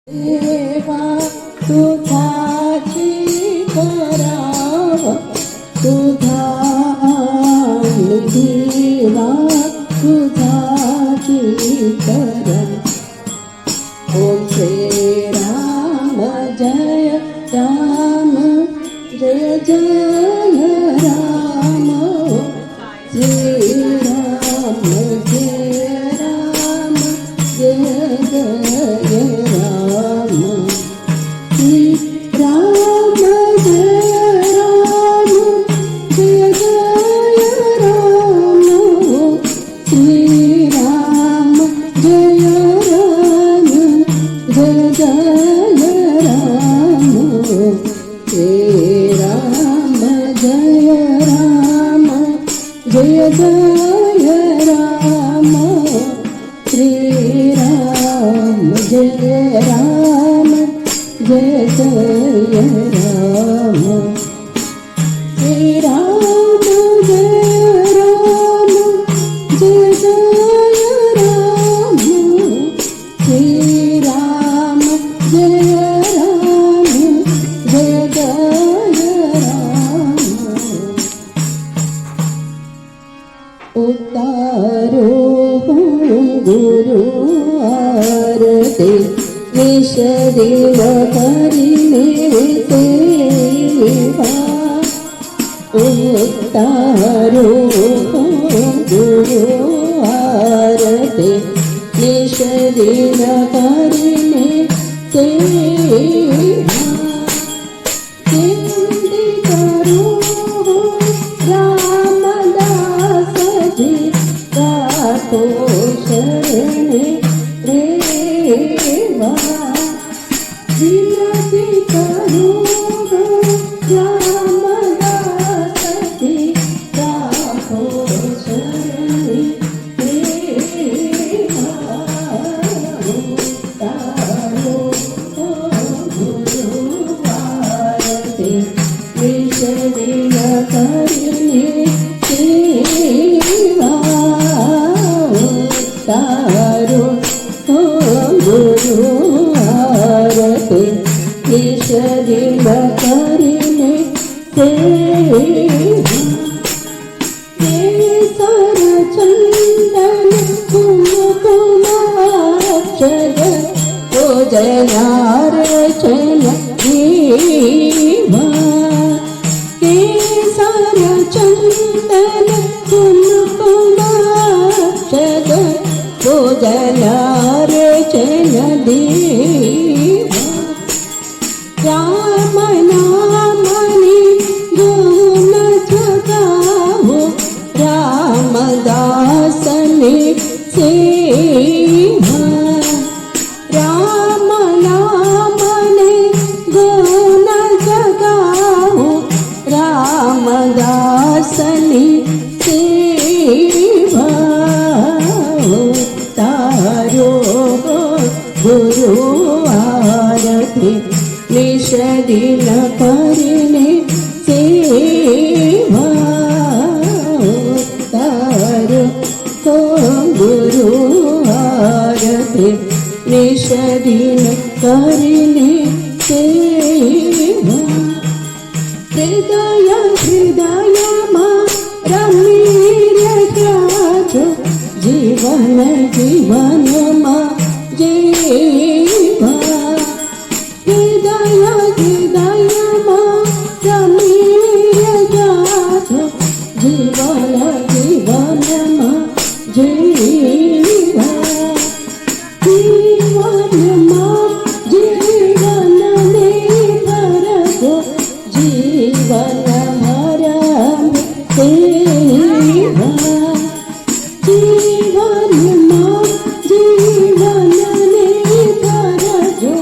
देवा तुझाची कराव तुझा देवा तुझाची करा ओम श्री राम जय राम जय जय राम श्री राम जय राम जय जय राम श्री राम जय राम जय जय राम श्री राम जय राम जय जय राम श्री राम जय राम जय जय राम श्री राम जय राम जय जय राम श्री राम जय राम जय जय राम श्री राम जय राम जय जय राम उतारो गुरु आरती निश दिन करिने सेवा उतारो गुरु आरती निश दिन करिने सेवा चिंती करो रामदास जी राखो शरणे रेवा विनती करो रामदास जी राखो शरणे रेवा तारो गुरु आरती निश दिन करिने सेवा तारो गुरु आरती निश दिन करिने सेवा केसर चंदन कुमकुमाक्षर भोजनार्चन जीवा केसर चंदन कुमकुमाक्षर भोजनार्चन देवा राम नामनि गुण जगावो रामदासनि सेवा राम नामनि गुण जगावो रामदासनि सेवा तारो गुरु आरती निश दिन करिने सेवा तारो गुरु आरती निश दिन करिने सेवा हृदय हृदय रमीर त्याजो जीवन जीवन जीवा हृदय हृदय रमीर त्याजो जीवन जीवन जीवा जीवन जीवन भरगो जीवन भरम सेवा जीवन जीवन भरगो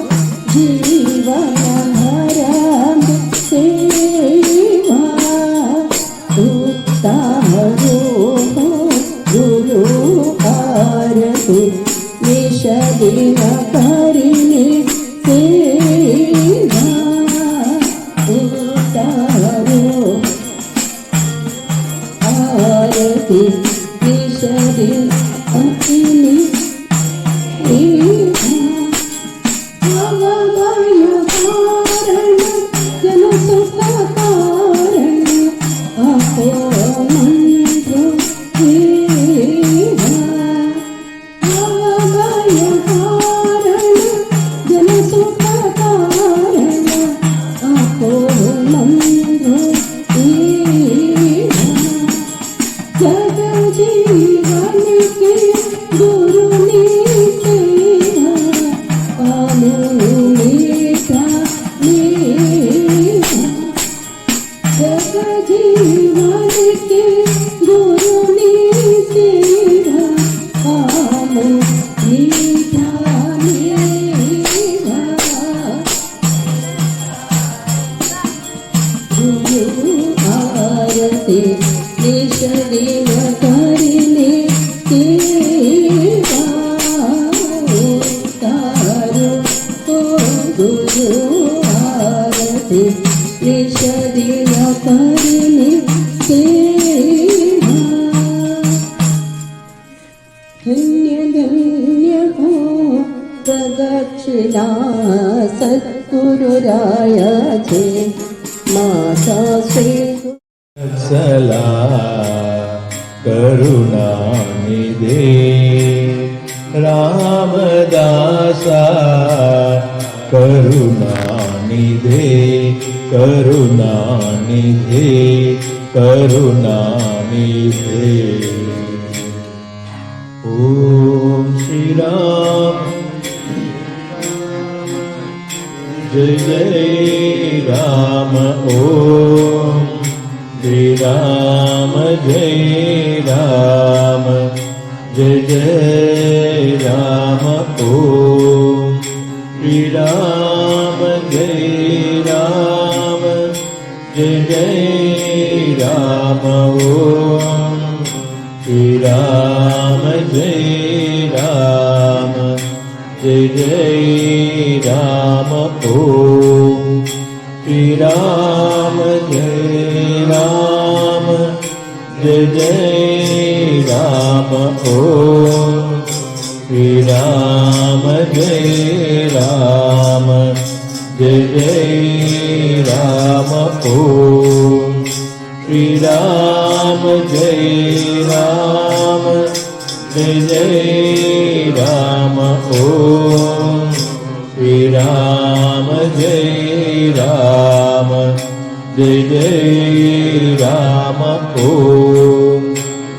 जीवन भरम सेवा उतारो गुरु आरती निश दिन करिने सेवा उतारो आरती निश दिन करिने सेवा भावभय कारण जन सुख कारण आपो मंत्र देवा भावभय कारण जन सुख कारण आपो मंत्र देवा जग जीवन के गुरु ने सेवा पालो मीठा मीठा जग जीवन के गुरु ने सेवा पालो मीठा मीठा गुरु आरती निश दिन करने सेवा तारो ओ गुरु आरती निश दिन करने सेवा धन्य धन्य हो प्रदक्षिणा सद्गुरुराय जे माता श्री सला करुणानिधे रामदासा करुणानिधे करुणानिधे करुणानिधे ओम श्री राम जय जय राम ओम श्री राम जय राम जय जय राम ओम श्री राम जय राम जय जय राम ओम श्री राम जय राम जय जय राम ओम श्री राम जय राम जय जय राम ओम श्री राम जय राम जय जय राम ओम श्री राम जय राम जय जय राम ओम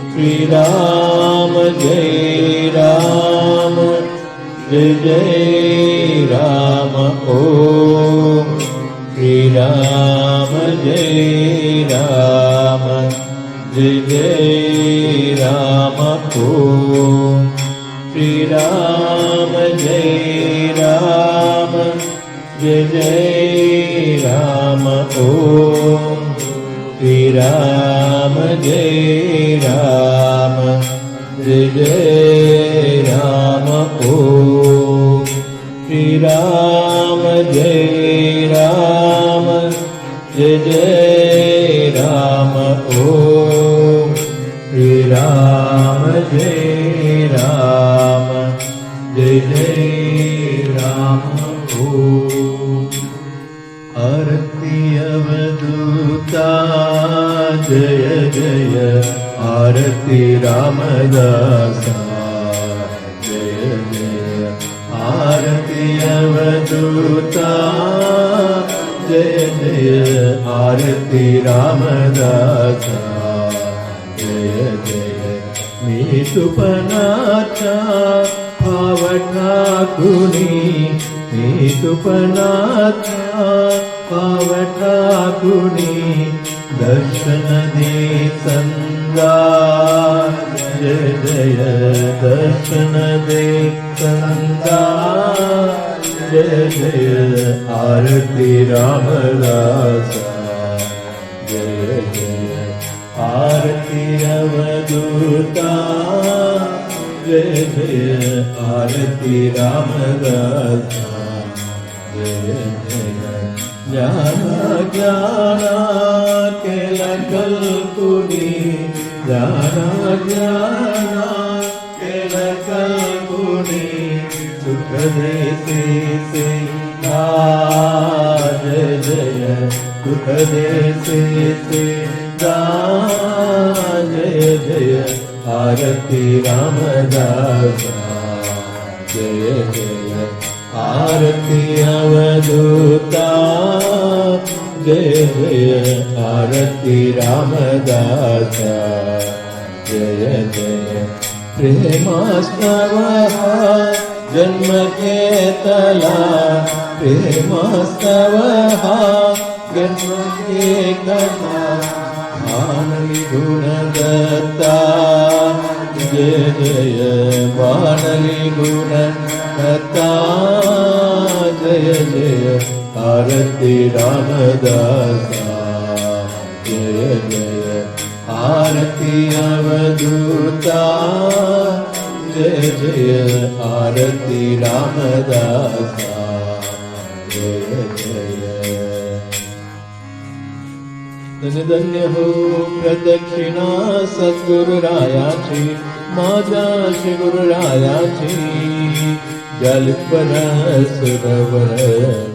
श्री राम जय राम जय जय राम ओम श्री राम जय राम जय जय राम ओम श्री राम जय राम जय जय राम ओम श्री राम जय राम जय जय राम ओम श्री राम जय राम जय जय राम ओम श्री राम जय राम जय जय राम ओम श्री राम जय राम जय जय राम ओम आरती अवधूता जय जय आरती रामदासा जय जय आरती अवधूता जय जय आरती रामदासा जय जय मीतुपनाचा पावठाकुनी मीतुपनाचा पावठाकुनी दर्शन दे संगा जय जय दर्शन दे संगा जय जय आरती रामदासा जय जय आरती अवधूता जय जय आरती रामदासा जय जय ज्ञान ज्ञान केल कल्पुनी ज्ञान ज्ञान केल कल्पुनी सुख देते सिंहा जय जय सुख देते सिंहा जय जय आरती रामदासा जय जय आरती अवधूता जय जय आरती रामदासा जय जय प्रेमास्तव जन्म केतला प्रेमास्तव जन्म के कथा मानवी गुणदत्ता जय जय मानवी गुणदत्ता जय जय आरती रामदासा जय जय आरती अवधूता जय जय आरती रामदासा जय जय धन्य धन्य हो प्रदक्षिणा सद्गुरुरायाची माझ्या श्री गुरुरायाची जल पर सुरवर